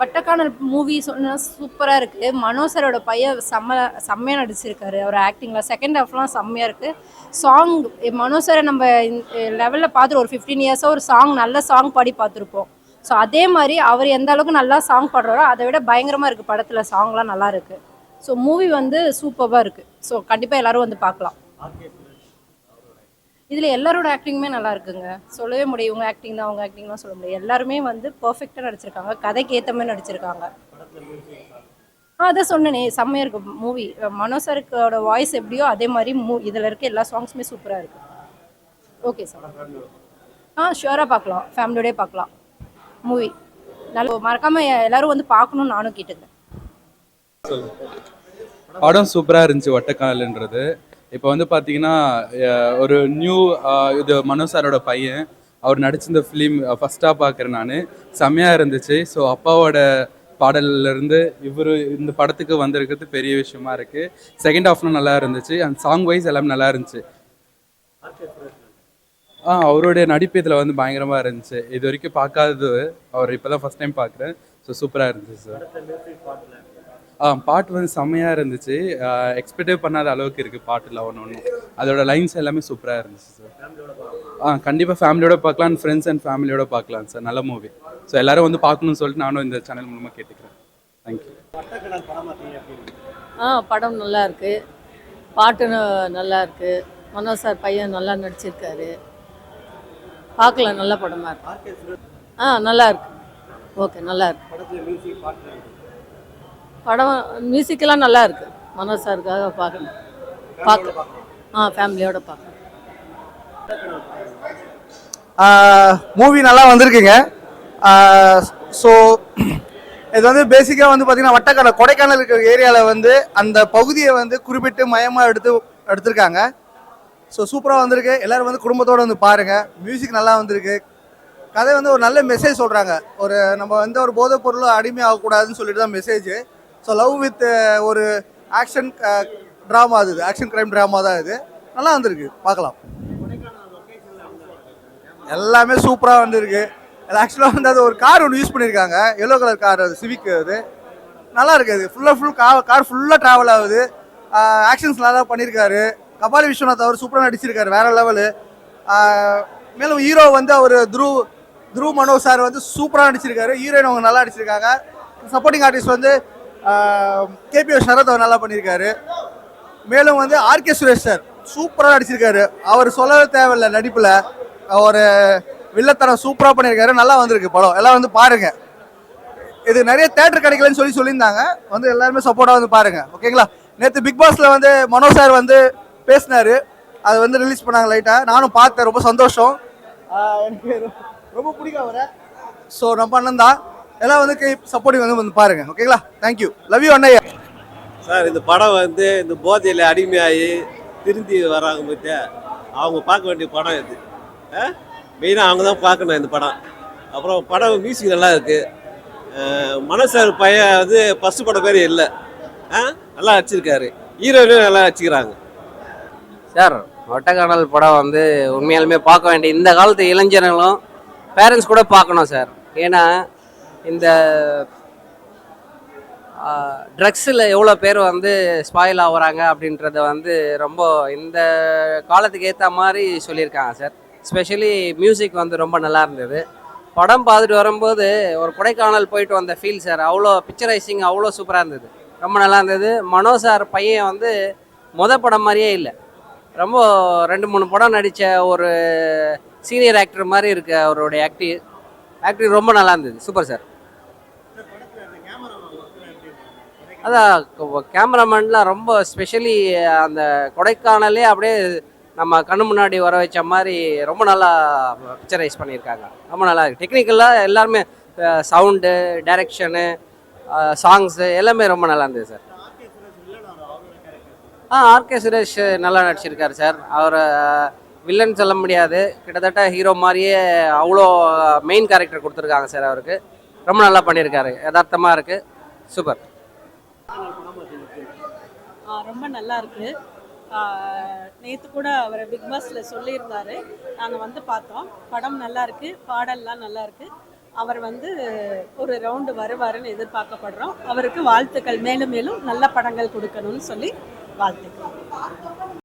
பட்டக்கானல் movie சொன்னா சூப்பராக இருக்குது. மனோ சாரோட பையன் செம்மையாக நடிச்சிருக்காரு. அவர் ஆக்டிங்கில் செகண்ட் ஹாஃப்லாம் செம்மையாக இருக்குது. சாங் மனோ சாரை நம்ம லெவலில் பார்த்துட்டு ஒரு 15 இயர்ஸாக ஒரு சாங் நல்ல சாங் பாடி பார்த்துருப்போம். ஸோ அதே மாதிரி அவர் எந்த அளவுக்கு நல்லா சாங் பாடுறாரோ அதை விட பயங்கரமாக இருக்குது. படத்தில் சாங்லாம் நல்லா இருக்குது. ஸோ மூவி வந்து சூப்பராக இருக்குது. ஸோ கண்டிப்பாக எல்லோரும் வந்து பார்க்கலாம். இதில் எல்லாரோட ஆக்டிங்குமே நல்லா இருக்குங்க. சொல்லவே முடியும் இவங்க ஆக்டிங் தான் அவங்க ஆக்டிங்லாம் சொல்ல முடியும். எல்லாருமே வந்து பர்ஃபெக்டாக நடிச்சிருக்காங்க. கதைக்கு ஏற்ற மாதிரி நடிச்சிருக்காங்க. அதான் சொன்னேனே செம்மையாக இருக்குது மூவி. மனோ சாருக்கோட வாய்ஸ் எப்படியோ அதே மாதிரி இதில் இருக்க எல்லா சாங்ஸுமே சூப்பராக இருக்குது. Okay sir. ஷுவராக பார்க்கலாம். ஃபேமிலியோடய பார்க்கலாம் மூவி. நல்ல மறக்காமல் எல்லோரும் வந்து பார்க்கணுன்னு நானும் கேட்டுக்கிறேன். படம் சூப்பராக இருந்துச்சு வட்டக்கானல்ன்றது. இப்போ வந்து பார்த்தீங்கன்னா ஒரு நியூ இது மனோ சாரோட பையன் அவர் நடிச்சிருந்த ஃபிலிம் ஃபஸ்ட்டாக பார்க்குறேன் நான். செம்மையாக இருந்துச்சு. ஸோ அப்பாவோட பாடல்லேருந்து இவர் இந்த படத்துக்கு வந்திருக்கிறது பெரிய விஷயமா இருக்குது. செகண்ட் ஹாஃப்லாம் நல்லா இருந்துச்சு. அண்ட் சாங் வைஸ் எல்லாமே நல்லா இருந்துச்சு. அவருடைய நடிப்பு இதில் வந்து பயங்கரமாக இருந்துச்சு. இது வரைக்கும் பார்க்காதது அவர் இப்போ தான் ஃபஸ்ட் டைம் பார்க்குறேன். ஸோ சூப்பராக இருந்துச்சு சார். பாட்டு வந்து செம்மையாக இருந்துச்சு. எக்ஸ்பெக்டே பண்ணாத அளவுக்கு இருக்குது பாட்டில் ஒன்று. அதோட லைன்ஸ் எல்லாமே சூப்பராக இருந்துச்சு சார். கண்டிப்பாக ஃபேமிலியோட பார்க்கலாம். ஃப்ரெண்ட்ஸ் அண்ட் ஃபேமிலியோட பார்க்கலாம் சார். நல்ல மூவி. ஸோ எல்லோரும் வந்து பார்க்கணும்னு சொல்லிட்டு நானும் இந்த சேனல் மூலமாக கேட்டுக்கிறேன். தேங்க்யூ. படம் நல்லா இருக்குது. பாட்டு நல்லா இருக்குது. மனோ சார் பையன் நல்லா நடிச்சிருக்காரு. பார்க்கலாம். நல்ல படமாக இருக்கு. நல்லா இருக்கு. ஓகே நல்லா இருக்கு. படம் மியூசிக்கெல்லாம் நல்லா இருக்கு. மனோ சாருக்காக பார்க்கலாம். ஃபேமிலியோட பார்க்கலாம். மூவி நல்லா வந்திருக்குங்க. ஸோ இது வந்து பேசிக்காக வந்து பார்த்தீங்கன்னா வட்டக்கானல் கொடைக்கானல் இருக்கிற ஏரியாவில் வந்து அந்த பகுதியை வந்து குறிப்பிட்டு மையமாக எடுத்திருக்காங்க. ஸோ சூப்பராக வந்திருக்கு. எல்லோரும் வந்து குடும்பத்தோடு வந்து பாருங்கள். மியூசிக் நல்லா வந்திருக்கு. கதை வந்து ஒரு நல்ல மெசேஜ் சொல்கிறாங்க. ஒரு நம்ம வந்து ஒரு போதைப் பொருளும் அடிமையாகக்கூடாதுன்னு சொல்லிட்டு தான் மெசேஜ். ஸோ லவ் வித் ஒரு ஆக்ஷன் ட்ராமா. அது ஆக்ஷன் கிரைம் ட்ராமா தான். இது நல்லா வந்திருக்கு. பார்க்கலாம். எல்லாமே சூப்பராக வந்துருக்கு. ஆக்சுவலாக வந்து அது ஒரு கார் ஒன்று யூஸ் பண்ணியிருக்காங்க. Yellow colour car. அது சிவிக். அது நல்லா இருக்குது. அது ஃபுல் கார் ஃபுல்லாக ட்ராவல் ஆகுது. ஆக்ஷன்ஸ் நல்லா பண்ணியிருக்காரு. கபாலி விஸ்வநாத் அவர் சூப்பராக நடிச்சிருக்காரு. வேறு லெவலு. மேலும் ஹீரோ வந்து அவர் துருவ் மனோ சார் வந்து சூப்பராக நடிச்சிருக்காரு. ஹீரோயின் அவங்க நல்லா நடிச்சிருக்காங்க. சப்போர்ட்டிங் ஆர்டிஸ்ட் வந்து கேபி சரத் அவர் நல்லா பண்ணியிருக்காரு. மேலும் வந்து ஆர்கே சுரேஷ் சார் சூப்பராக நடிச்சிருக்காரு. அவர் சொல்லவே தேவையில்லை நடிப்பில். அவர் வில்லத்தனம் சூப்பராக பண்ணியிருக்காரு. நல்லா வந்திருக்கு படம். எல்லாம் வந்து பாருங்கள். இது நிறைய தேட்டர் கிடைக்கலன்னு சொல்லியிருந்தாங்க. வந்து எல்லாருமே சப்போர்ட்டாக வந்து பாருங்கள். ஓகேங்களா. நேற்று பிக் பாஸில் வந்து மனோ சார் வந்து பேசினார். அது வந்து ரிலீஸ் பண்ணாங்க லைட்டாக. நானும் பார்த்தேன். ரொம்ப சந்தோஷம். எனக்கு ரொம்ப பிடிக்கும் அவரை. ஸோ நம்ம அண்ணன் தான். எல்லாம் வந்து சப்போர்ட்டிங் வந்து பாருங்கள். ஓகேங்களா. தேங்க்யூ. லவ் யூ அண்ணையா. சார் இந்த படம் வந்து இந்த போதையில் அடிமையாகி திருந்தி வராங்க பற்றியா அவங்க பார்க்க வேண்டிய படம் இது. மெயினாக அவங்க தான் பார்க்கணும் இந்த படம். அப்புறம் படம் மியூசிக் நல்லா இருக்குது. மனோ சார் பையன் வந்து ஃபஸ்ட்டு படம் பேர் இல்லை. நல்லா நடிச்சிருக்காரு. ஹீரோயினும் நல்லா நடிச்சிக்கிறாங்க சார். வட்டக்கானல் படம் வந்து உண்மையாலுமே பார்க்க வேண்டிய இந்த காலத்து இளைஞர்களும் பேரண்ட்ஸ் கூட பார்க்கணும் சார். ஏன்னா இந்த ட்ரக்ஸில் எவ்வளோ பேர் வந்து ஸ்பாயில் ஆகுறாங்க அப்படின்றத வந்து ரொம்ப இந்த காலத்துக்கு ஏற்ற மாதிரி சொல்லியிருக்காங்க சார். ஸ்பெஷலி மியூசிக் வந்து ரொம்ப நல்லா இருந்தது. படம் பார்த்துட்டு வரும்போது ஒரு கொடைக்கானல் போயிட்டு வந்த ஃபீல் சார். அவ்வளோ பிக்சரைசிங் அவ்வளோ சூப்பராக இருந்தது. ரொம்ப நல்லா இருந்தது. மனோ சார் பையன் வந்து படம் மாதிரியே இல்லை. ரொம்ப 2-3 படம் நடித்த ஒரு சீனியர் ஆக்டர் மாதிரி இருக்குது அவருடைய ஆக்டிங் ரொம்ப நல்லா இருந்தது. Super sir. அதான் கேமராமேன்லாம் ரொம்ப ஸ்பெஷலி அந்த கொடைக்கானலே அப்படியே நம்ம கண்ணு முன்னாடி வர வச்ச மாதிரி ரொம்ப நல்லா பிக்சரைஸ் பண்ணியிருக்காங்க. ரொம்ப நல்லா இருக்குது. டெக்னிக்கலாக எல்லாருமே சவுண்டு, டைரக்ஷனு, சாங்ஸு எல்லாமே ரொம்ப நல்லா இருந்தது சார். ஆர்கே சுரேஷ் நல்லா நடிச்சிருக்காரு சார். அவர் வில்லன் சொல்ல முடியாது. கிட்டத்தட்ட ஹீரோ மாதிரியே அவ்வளோ மெயின் கேரக்டர் கொடுத்துருக்காங்க சார். அவருக்கு ரொம்ப நல்லா பண்ணியிருக்காரு. யதார்த்தமாக இருக்குது. சூப்பர். ரொம்ப நல்லா இருக்குது. நேற்று கூட அவர் பிக் பாஸில் சொல்லியிருந்தார். நாங்கள் வந்து பார்த்தோம். படம் நல்லா இருக்குது. பாடல்லாம் நல்லா இருக்குது. அவர் வந்து ஒரு ரவுண்டு வருவாருன்னு எதிர்பார்க்கப்படுறோம். அவருக்கு வாழ்த்துக்கள், மேலும் மேலும் நல்ல படங்கள் கொடுக்கணும்னு சொல்லி வாழ்த்துக்கள்.